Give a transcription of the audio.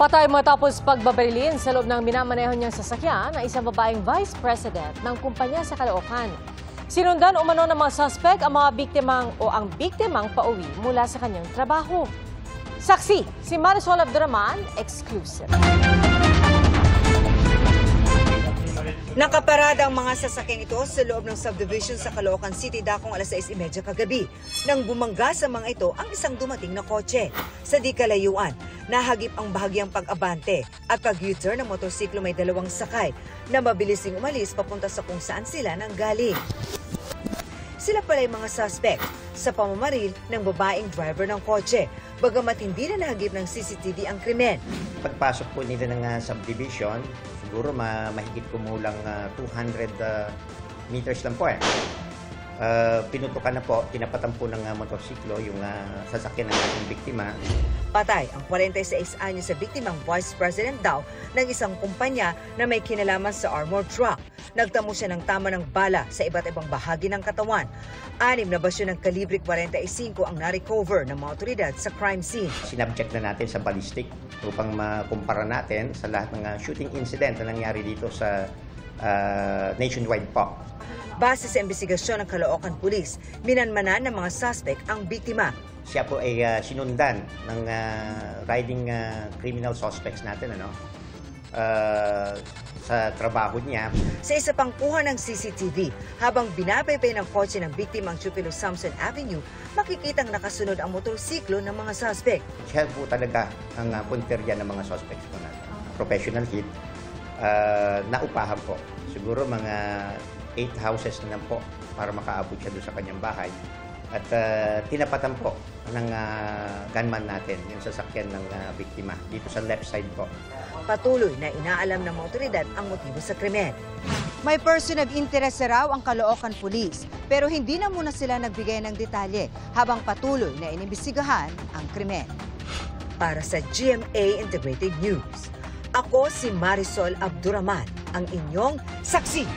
Patay matapos pagbabarilin sa loob ng minamaneho niyang sasakyan ng isang babaeng vice president ng kumpanya sa Caloocan. Sinundan umano ng mga suspect ang biktimang pauwi mula sa kanyang trabaho. Saksi, si Marisol Abduraman, exclusive. Nakaparada ang mga sasakyang ito sa loob ng subdivision sa Caloocan City dakong alas 6:30 kagabi nang bumangga sa mga ito ang isang dumating na kotse. Sa di kalayuan, nahagip ang bahagyang pag-abante at pag-U-turn ng motorsiklo may dalawang sakay na mabilising umalis papunta sa kung saan sila nanggaling. Sila pala'y mga suspect sa pamamaril ng babaeng driver ng kotse, bagamat hindi na nahagip ng CCTV ang krimen. Pagpasok po nila ng subdivision, siguro mahigit kumulang 200 meters lang po . Pinutukan na po, tinapatan po ng motorsiklo yung sasakyan ng ating biktima. Patay ang 46 anyos sa biktimang vice president daw ng isang kumpanya na may kinalaman sa armored truck. Nagtamo siya ng tama ng bala sa iba't ibang bahagi ng katawan. 6 na basyo ng kalibre 45 ang na-recover ng mga otoridad sa crime scene. Sinabject na natin sa ballistic upang makumpara natin sa lahat ng shooting incident na nangyari dito sa nationwide po. Base sa investigasyon ng Caloocan Police, minanmanan ng mga suspect ang biktima. Siya po ay sinundan ng riding criminal suspects natin sa trabaho niya. Sa isa pang kuha ng CCTV, habang binabaybay ng kotse ng biktima ang Chupilo Samson Avenue, makikitang nakasunod ang motorsiklo ng mga suspect. Siya po talaga ang punterya ng mga suspects po natin. Professional hit, naupahan po. Siguro mga 8 houses na lang po para makaabot siya doon sa kanyang bahay. At tinapatan po ng gunman natin yung sasakyan ng biktima dito sa left side po. Patuloy na inaalam ng mga otoridad ang motibo sa krimen. May person of interest raw ang Caloocan Police, pero hindi na muna sila nagbigay ng detalye habang patuloy na inimbestigahan ang krimen. Para sa GMA Integrated News, ako si Marisol Abduraman, ang inyong saksi.